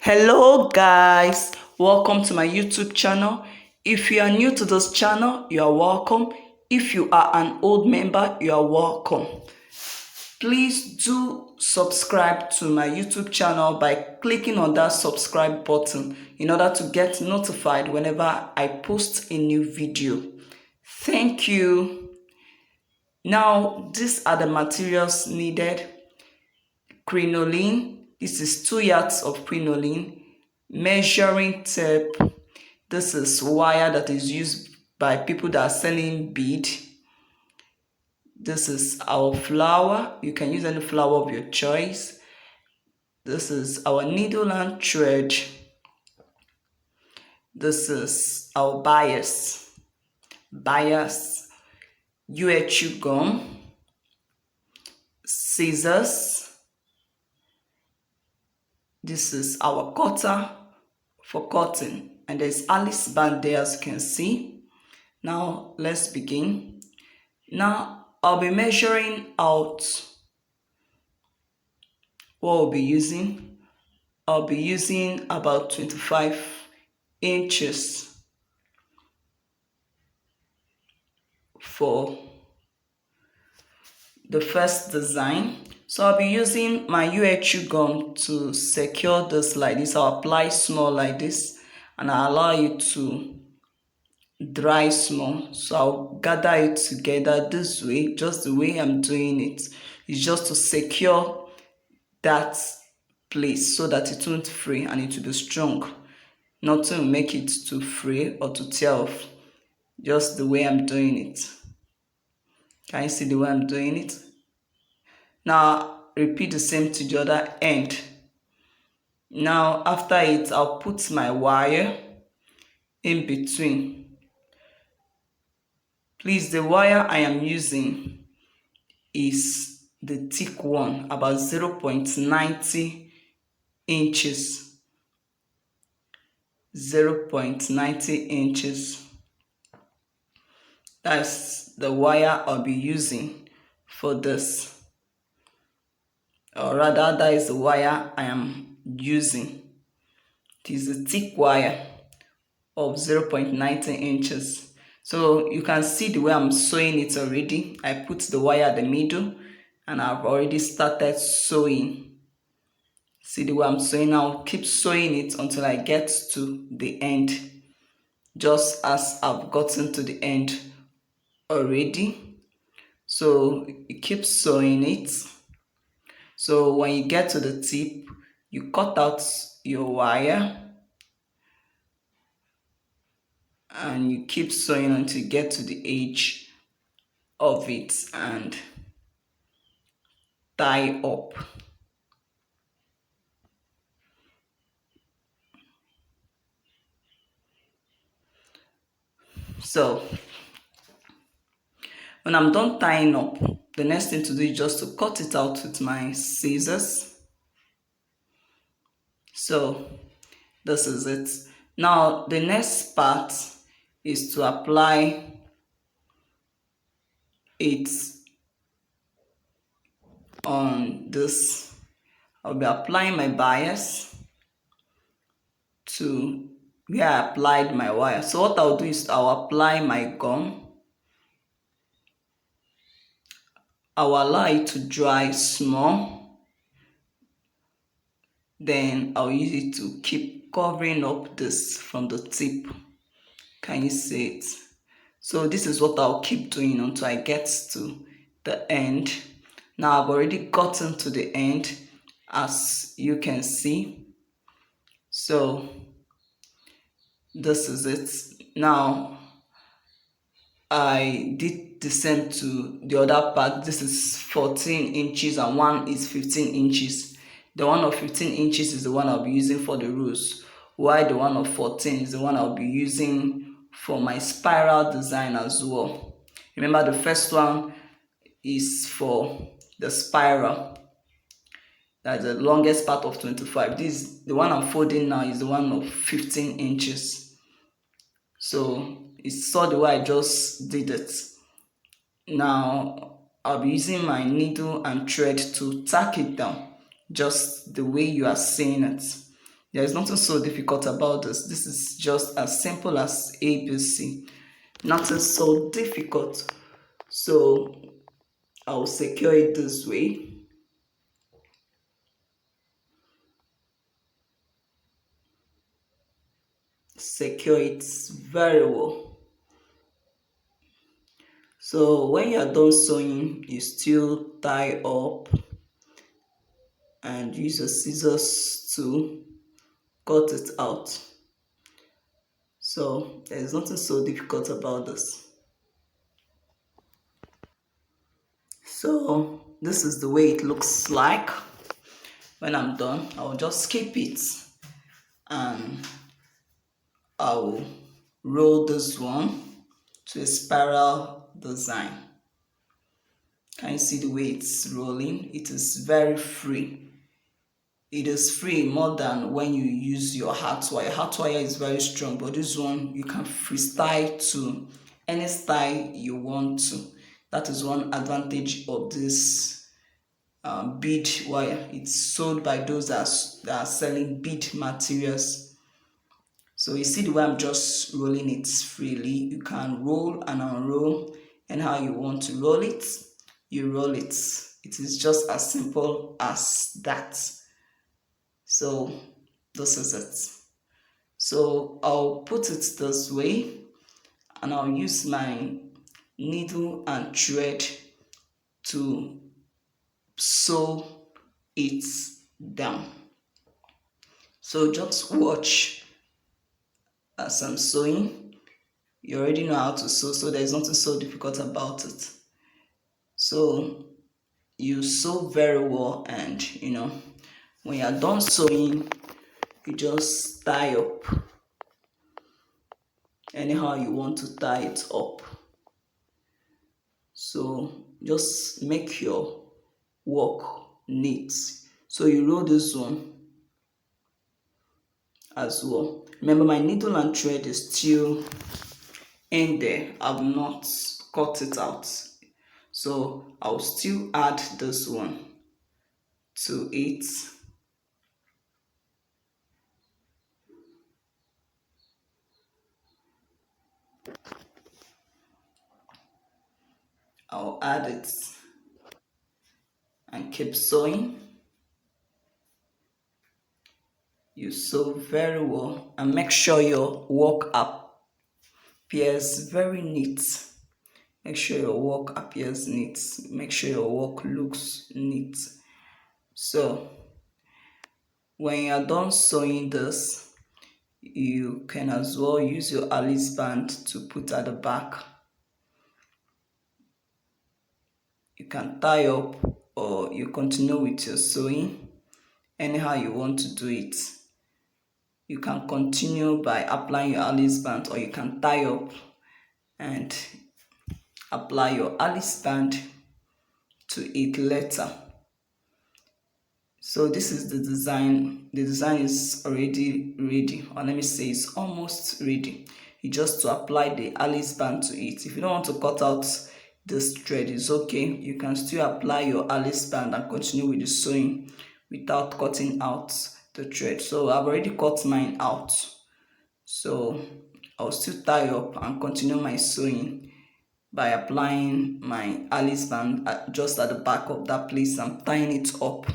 Hello guys, welcome to my YouTube channel. If you are new to this channel, you are welcome. If you are an old member, you are welcome. Please do subscribe to my YouTube channel by clicking on that subscribe button in order to get notified whenever I post a new video. Thank you. Now, these are the materials needed. Crinoline, this is 2 yards of crinoline. Measuring tape, this is wire that is used by people that are selling bead. This is our flower, you can use any flower of your choice. This is our needle and thread. This is our bias, UHU gum, scissors. This is our cutter for cutting, and there's Alice band there, as you can see. Now let's begin. Now I'll be measuring out what we'll be using. I'll be using about 25 inches for the first design. So I'll be using my UHU gum to secure this like this. I'll apply small like this and I'll allow it to dry small. So I'll gather it together this way, just the way I'm doing it. It's just to secure that place so that it won't fray and it will be strong. Not to make it to fray or to tear off. Just the way I'm doing it. Can you see the way I'm doing it? Now repeat the same to the other end. Now after it, I'll put my wire in between. Please, the wire I am using is the thick one, about 0.90 inches. 0.90 inches. That's the wire I'll be using for this. Or rather, that is the wire I am using. It is a thick wire of 0.90 inches. So you can see the way I'm sewing it already. I put the wire at the middle and I've already started sewing. See the way I'm sewing now? Keep sewing it until I get to the end. Just as I've gotten to the end already. So you keep sewing it. So when you get to the tip, you cut out your wire and you keep sewing until you get to the edge of it and tie up. So when I'm done tying up, the next thing to do is just to cut it out with my scissors. So this is it. Now the next part is to apply it on this. I'll be applying my bias to where I applied my wire. So what I'll do is I'll apply my gum. I'll allow it to dry small. Then I'll use it to keep covering up this from the tip. Can you see it? So this is what I'll keep doing until I get to the end. Now I've already gotten to the end, as you can see. So this is it. Now I did the same to the other part. This is 14 inches and one is 15 inches. The one of 15 inches is the one I'll be using for the rose, while the one of 14 is the one I'll be using for my spiral design as well. Remember, the first one is for the spiral. That's the longest part of 25. The one I'm folding now is the one of 15 inches. So you saw the way I just did it. Now I'll be using my needle and thread to tack it down, just the way you are seeing it. There is nothing so difficult about this. This is just as simple as ABC. Nothing so difficult. So I'll secure it this way. Secure it very well. So when you are done sewing, you still tie up and use your scissors to cut it out. So there's nothing so difficult about this. So this is the way it looks like. When I'm done, I'll just skip it and I'll roll this one to a spiral design. Can you see the way it's rolling? It is very free. It is free more than when you use your hat wire. Hat wire is very strong, but this one you can freestyle to any style you want to. That is one advantage of this bead wire. It's sold by those that are selling bead materials. So you see the way I'm just rolling it freely. You can roll and unroll, and how you want to roll it, you roll it. It is just as simple as that. So this is it. So I'll put it this way and I'll use my needle and thread to sew it down. So just watch as I'm sewing. You already know how to sew, so there's nothing so difficult about it. So you sew very well, and when you're done sewing, you just tie up anyhow you want to tie it up. So just make your work neat. So you roll this one as well. Remember, my needle and thread is still in there. I've not cut it out, so I'll still add this one to it. I'll add it and keep sewing. You sew very well and make sure your work appears very neat. Make sure your work appears neat. Make sure your work looks neat. So when you're done sewing this, you can as well use your Alice band to put at the back. You can tie up or you continue with your sewing anyhow you want to do it. You can continue by applying your Alice band, or you can tie up and apply your Alice band to it later. So this is the design. The design is already ready, or let me say it's almost ready. You just to apply the Alice band to it. If you don't want to cut out this thread, it's okay. You can still apply your Alice band and continue with the sewing without cutting out the thread. So I've already cut mine out. So I'll still tie up and continue my sewing by applying my Alice band just at the back of that place. I'm tying it up.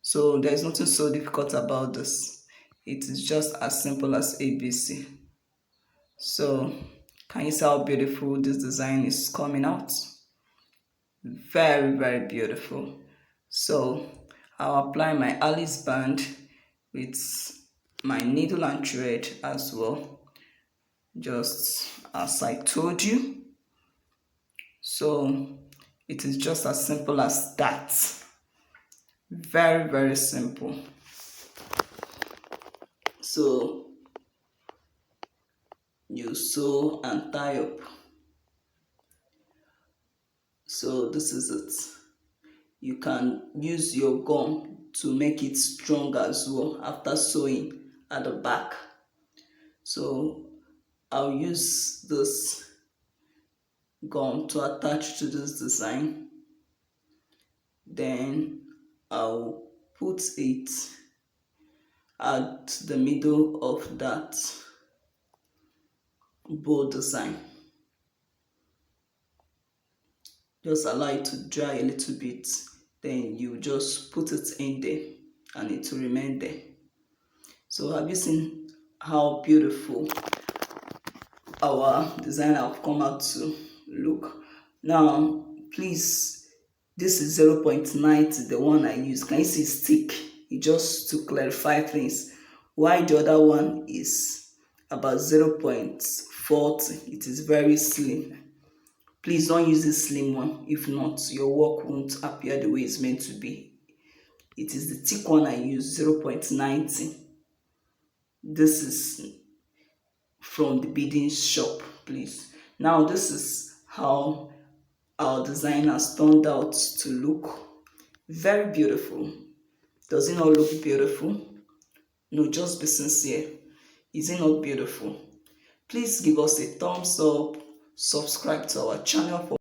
So there's nothing so difficult about this. It is just as simple as ABC. So can you see how beautiful this design is coming out? Very, very beautiful. So I'll apply my Alice band with my needle and thread as well, just as I told you. So it is just as simple as that. Very, very simple. So you sew and tie up. So this is it. You can use your gum to make it strong as well after sewing at the back. So I'll use this gum to attach to this design. Then I'll put it at the middle of that bow design. Just allow it to dry a little bit, then you just put it in there and it will remain there. So have you seen how beautiful our design have come out to look? Now please, this is 0.90, the one I use. Can you see it's thick? It just to clarify things. Why the other one is about 0.40, it is very slim. Please don't use this slim one. If not, your work won't appear the way it's meant to be. It is the thick one I use, 0.90. This is from the beading shop, please. Now this is how our design has turned out to look. Very beautiful. Does it not look beautiful? No, just be sincere. Is it not beautiful? Please give us a thumbs up, subscribe to our channel for